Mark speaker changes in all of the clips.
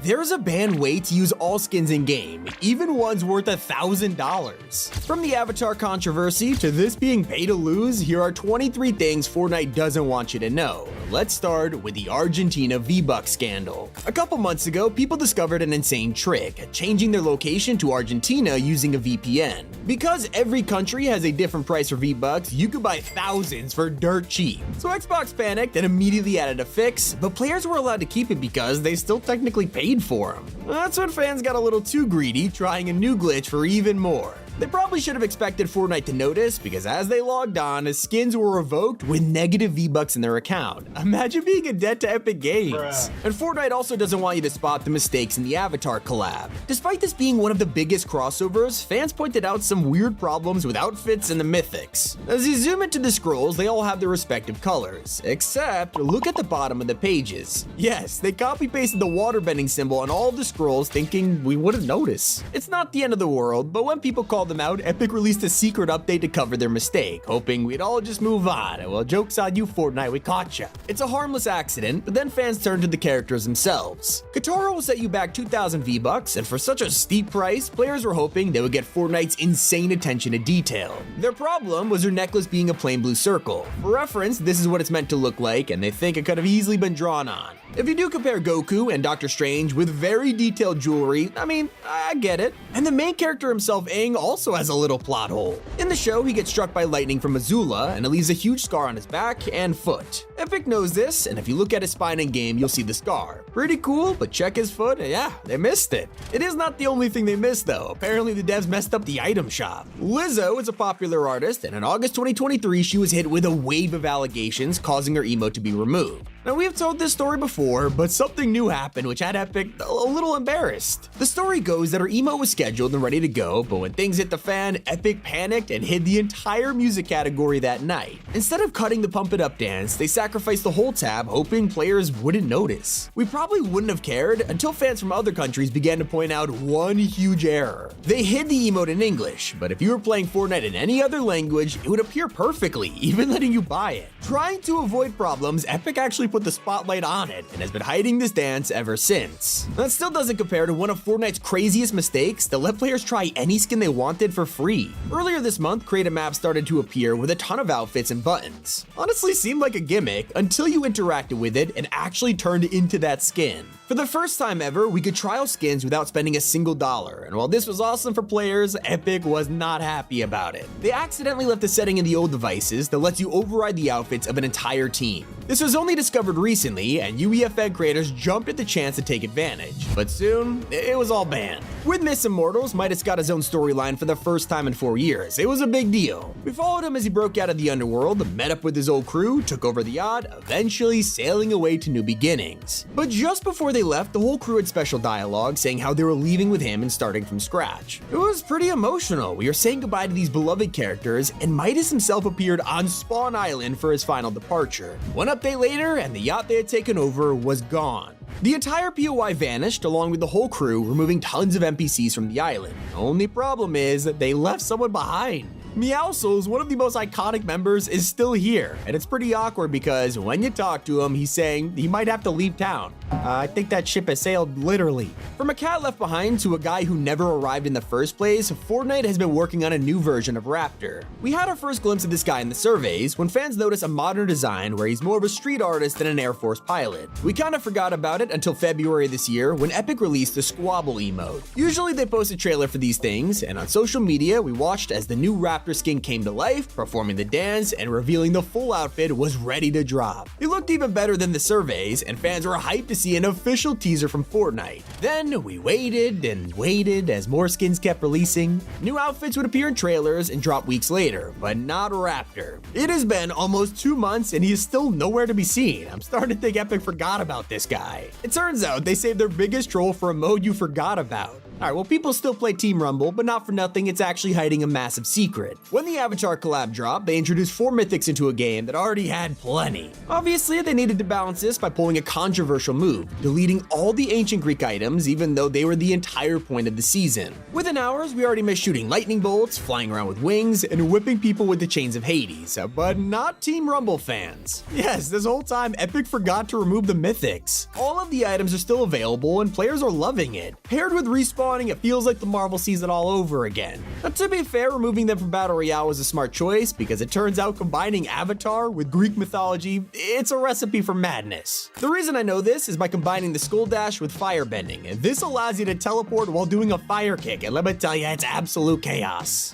Speaker 1: There's a banned way to use all skins in-game, even ones worth $1,000. From the avatar controversy to this being pay to lose, here are 23 things Fortnite doesn't want you to know. Let's start with the Argentina V-Bucks scandal. A couple months ago, people discovered an insane trick, changing their location to Argentina using a VPN. Because every country has a different price for V-Bucks, you could buy thousands for dirt cheap. So Xbox panicked and immediately added a fix, but players were allowed to keep it because they still technically paid for them. That's when fans got a little too greedy, trying a new glitch for even more. They probably should have expected Fortnite to notice, because as they logged on, skins were revoked with negative V-Bucks in their account. Imagine being in debt to Epic Games.
Speaker 2: Bruh.
Speaker 1: And Fortnite also doesn't want you to spot the mistakes in the Avatar collab. Despite this being one of the biggest crossovers, fans pointed out some weird problems with outfits and the mythics. As you zoom into the scrolls, they all have their respective colors, except look at the bottom of the pages. Yes, they copy-pasted the waterbending symbol on all of the scrolls, thinking we wouldn't notice. It's not the end of the world, but when people called them out, Epic released a secret update to cover their mistake, hoping we'd all just move on. Well, joke's on you, Fortnite, we caught ya. It's a harmless accident, but then fans turned to the characters themselves. Katara will set you back 2,000 V-Bucks, and for such a steep price, players were hoping they would get Fortnite's insane attention to detail. Their problem was her necklace being a plain blue circle. For reference, this is what it's meant to look like, and they think it could have easily been drawn on. If you do compare Goku and Doctor Strange with very detailed jewelry, I mean, I get it. And the main character himself, Aang, also has a little plot hole. In the show, he gets struck by lightning from Azula, and it leaves a huge scar on his back and foot. Epic knows this, and if you look at his spine in game, you'll see the scar. Pretty cool, but check his foot, yeah, they missed it. It is not the only thing they missed though. Apparently the devs messed up the item shop. Lizzo is a popular artist, and in August 2023, she was hit with a wave of allegations, causing her emote to be removed. Now, we have told this story before, but something new happened which had Epic a little embarrassed. The story goes that her emote was scheduled and ready to go, but when things hit the fan, Epic panicked and hid the entire music category that night. Instead of cutting the Pump It Up dance, they sacrificed the whole tab, hoping players wouldn't notice. We probably wouldn't have cared until fans from other countries began to point out one huge error. They hid the emote in English, but if you were playing Fortnite in any other language, it would appear perfectly, even letting you buy it. Trying to avoid problems, Epic actually put the spotlight on it and has been hiding this dance ever since. That still doesn't compare to one of Fortnite's craziest mistakes that let players try any skin they wanted for free. Earlier this month, creative maps started to appear with a ton of outfits and buttons. Honestly seemed like a gimmick until you interacted with it and actually turned into that skin. For the first time ever, we could trial skins without spending a single dollar, and while this was awesome for players, Epic was not happy about it. They accidentally left a setting in the old devices that lets you override the outfits of an entire team. This was only discovered recently, and UEFN creators jumped at the chance to take advantage, but soon, it was all banned. With Miss Immortals, Midas got his own storyline for the first time in 4 years. It was a big deal. We followed him as he broke out of the underworld, met up with his old crew, took over the yacht, eventually sailing away to new beginnings. But just before they left, the whole crew had special dialogue saying how they were leaving with him and starting from scratch. It was pretty emotional. We were saying goodbye to these beloved characters, and Midas himself appeared on Spawn Island for his final departure. One update later, and the yacht they had taken over was gone. The entire POI vanished along with the whole crew, removing tons of NPCs from the island. The only problem is that they left someone behind. Meowscles, one of the most iconic members, is still here, and it's pretty awkward because when you talk to him, he's saying he might have to leave town. I think that ship has sailed literally. From a cat left behind to a guy who never arrived in the first place, Fortnite has been working on a new version of Raptor. We had our first glimpse of this guy in the surveys when fans noticed a modern design where he's more of a street artist than an Air Force pilot. We kind of forgot about it until February this year when Epic released the Squabble emote. Usually they post a trailer for these things, and on social media we watched as the new Raptor skin came to life, performing the dance and revealing the full outfit was ready to drop. It looked even better than the surveys, and fans were hyped to see an official teaser from Fortnite. Then we waited and waited as more skins kept releasing. New outfits would appear in trailers and drop weeks later, but not Raptor. It has been almost 2 months and he is still nowhere to be seen. I'm starting to think Epic forgot about this guy. It turns out they saved their biggest troll for a mode you forgot about. Alright, well, people still play Team Rumble, but not for nothing, it's actually hiding a massive secret. When the Avatar collab dropped, they introduced 4 mythics into a game that already had plenty. Obviously, they needed to balance this by pulling a controversial move, deleting all the ancient Greek items, even though they were the entire point of the season. Within hours, we already missed shooting lightning bolts, flying around with wings, and whipping people with the chains of Hades, but not Team Rumble fans. Yes, this whole time, Epic forgot to remove the mythics. All of the items are still available, and players are loving it. Paired with respawning, it feels like the Marvel season all over again. Now, to be fair, removing them from Battle Royale was a smart choice, because it turns out combining Avatar with Greek mythology, it's a recipe for madness. The reason I know this is by combining the Skull Dash with Firebending, and this allows you to teleport while doing a fire kick, and let me tell you, it's absolute chaos.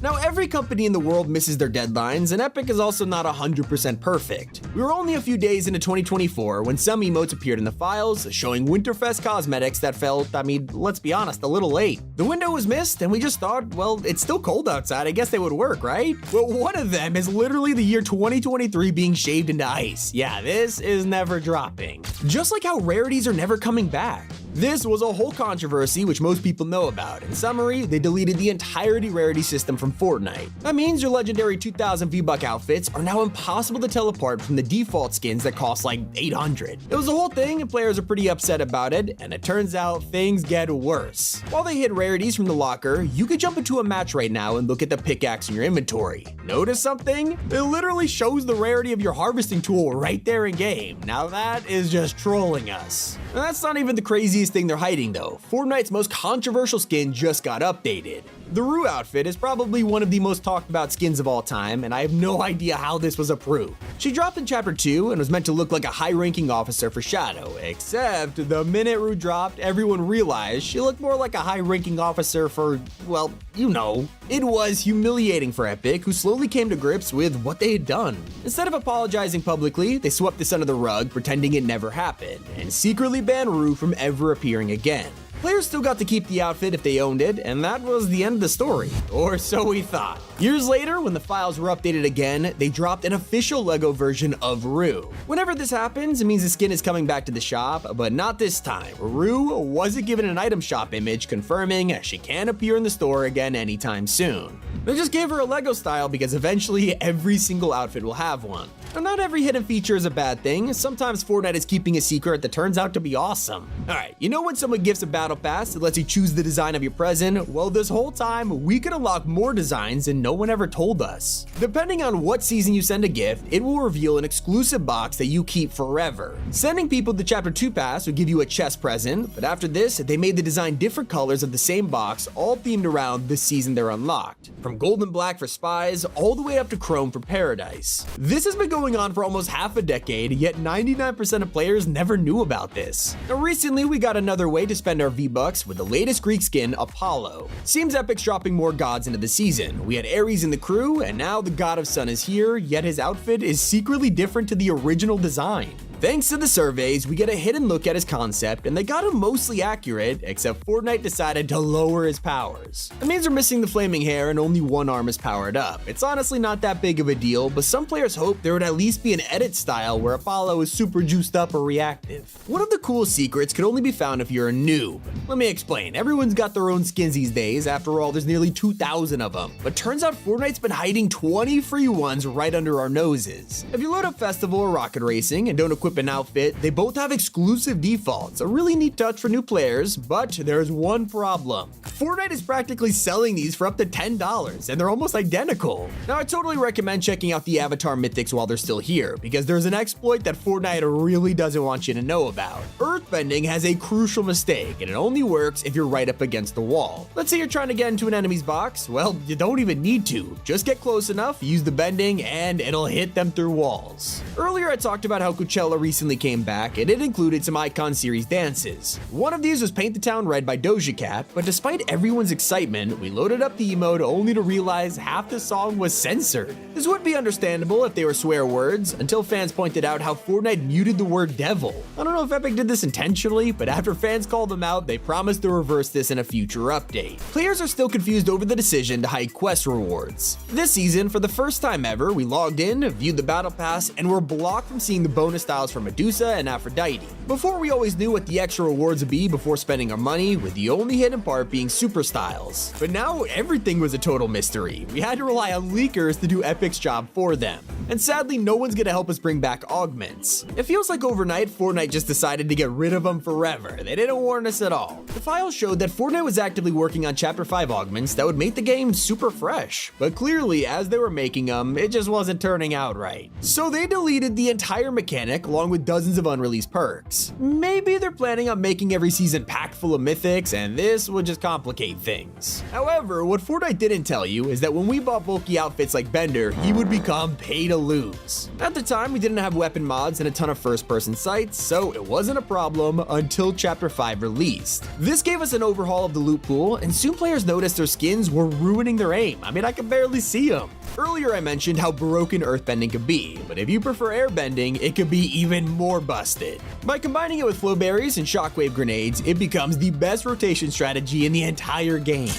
Speaker 1: Now, every company in the world misses their deadlines, and Epic is also not 100% perfect. We were only a few days into 2024 when some emotes appeared in the files, showing Winterfest cosmetics that felt, I mean, let's be honest, a little late. The window was missed, and we just thought, well, it's still cold outside, I guess they would work, right? Well, one of them is literally the year 2023 being shaved into ice. Yeah, this is never dropping. Just like how rarities are never coming back. This was a whole controversy which most people know about. In summary, they deleted the entirety rarity system from Fortnite. That means your legendary 2000 V-Buck outfits are now impossible to tell apart from the default skins that cost like 800. It was a whole thing and players are pretty upset about it, and it turns out things get worse. While they hid rarities from the locker, you could jump into a match right now and look at the pickaxe in your inventory. Notice something? It literally shows the rarity of your harvesting tool right there in game. Now that is just trolling us. And that's not even the craziest thing they're hiding though. Fortnite's most controversial skin just got updated. The Rue outfit is probably one of the most talked about skins of all time, and I have no idea how this was approved. She dropped in Chapter 2 and was meant to look like a high-ranking officer for Shadow, except the minute Rue dropped, everyone realized she looked more like a high-ranking officer for, well, you know. It was humiliating for Epic, who slowly came to grips with what they had done. Instead of apologizing publicly, they swept this under the rug, pretending it never happened, and secretly banned Rue from ever appearing again. Players still got to keep the outfit if they owned it, and that was the end of the story. Or so we thought. Years later, when the files were updated again, they dropped an official LEGO version of Rue. Whenever this happens, it means the skin is coming back to the shop, but not this time. Rue wasn't given an item shop image confirming she can't appear in the store again anytime soon. They just gave her a LEGO style because eventually every single outfit will have one. Now, not every hidden feature is a bad thing. Sometimes Fortnite is keeping a secret that turns out to be awesome. Alright, you know when someone gifts a battle pass that lets you choose the design of your present? Well, this whole time, we could unlock more designs and no one ever told us. Depending on what season you send a gift, it will reveal an exclusive box that you keep forever. Sending people the Chapter 2 pass would give you a chest present, but after this, they made the design different colors of the same box, all themed around the season they're unlocked. From gold and black for spies, all the way up to chrome for paradise. This has been going on for almost half a decade, yet 99% of players never knew about this. Now recently, we got another way to spend our V-Bucks with the latest Greek skin, Apollo. Seems Epic's dropping more gods into the season. We had Ares in the crew, and now the god of sun is here, yet his outfit is secretly different to the original design. Thanks to the surveys, we get a hidden look at his concept, and they got him mostly accurate, except Fortnite decided to lower his powers. It means we're missing the flaming hair and only one arm is powered up. It's honestly not that big of a deal, but some players hope there would at least be an edit style where Apollo is super juiced up or reactive. One of the cool secrets could only be found if you're a noob. Let me explain. Everyone's got their own skins these days, after all there's nearly 2,000 of them. But turns out Fortnite's been hiding 20 free ones right under our noses. If you load up Festival or Rocket Racing and don't equip an outfit, they both have exclusive defaults, a really neat touch for new players, but there's one problem. Fortnite is practically selling these for up to $10, and they're almost identical. Now, I totally recommend checking out the Avatar Mythics while they're still here, because there's an exploit that Fortnite really doesn't want you to know about. Earthbending has a crucial mistake, and it only works if you're right up against the wall. Let's say you're trying to get into an enemy's box, well, you don't even need to. Just get close enough, use the bending, and it'll hit them through walls. Earlier, I talked about how Coachella recently came back, and it included some Icon series dances. One of these was Paint the Town Red by Doja Cat, but despite everyone's excitement, we loaded up the emote only to realize half the song was censored. This would be understandable if they were swear words, until fans pointed out how Fortnite muted the word devil. I don't know if Epic did this intentionally, but after fans called them out, they promised to reverse this in a future update. Players are still confused over the decision to hide quest rewards. This season, for the first time ever, we logged in, viewed the battle pass, and were blocked from seeing the bonus style hairstyles for Medusa and Aphrodite. Before, we always knew what the extra rewards would be before spending our money, with the only hidden part being super styles. But now everything was a total mystery. We had to rely on leakers to do Epic's job for them. And sadly, no one's gonna help us bring back augments. It feels like overnight, Fortnite just decided to get rid of them forever. They didn't warn us at all. The files showed that Fortnite was actively working on Chapter 5 augments that would make the game super fresh. But clearly, as they were making them, it just wasn't turning out right. So they deleted the entire mechanic along with dozens of unreleased perks. Maybe they're planning on making every season packed full of mythics, and this would just complicate things. However, what Fortnite didn't tell you is that when we bought bulky outfits like Bender, he would become pay to lose. At the time, we didn't have weapon mods and a ton of first-person sights, so it wasn't a problem until Chapter 5 released. This gave us an overhaul of the loot pool, and soon players noticed their skins were ruining their aim. I mean, I could barely see them. Earlier I mentioned how broken earthbending could be, but if you prefer airbending, it could be even more busted. By combining it with flow berries and shockwave grenades, it becomes the best rotation strategy in the entire game.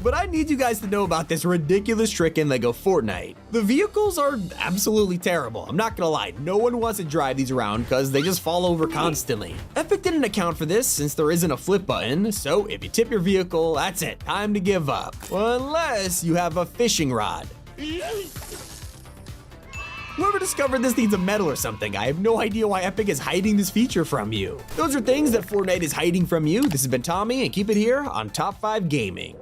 Speaker 1: But I need you guys to know about this ridiculous trick in LEGO Fortnite. The vehicles are absolutely terrible. I'm not gonna lie, no one wants to drive these around because they just fall over constantly. Epic didn't account for this since there isn't a flip button, so if you tip your vehicle, that's it, time to give up. Well, unless you have a fishing rod. Whoever discovered this needs a medal or something. I have no idea why Epic is hiding this feature from you. Those are things that Fortnite is hiding from you. This has been Tommy, and keep it here on Top 5 Gaming.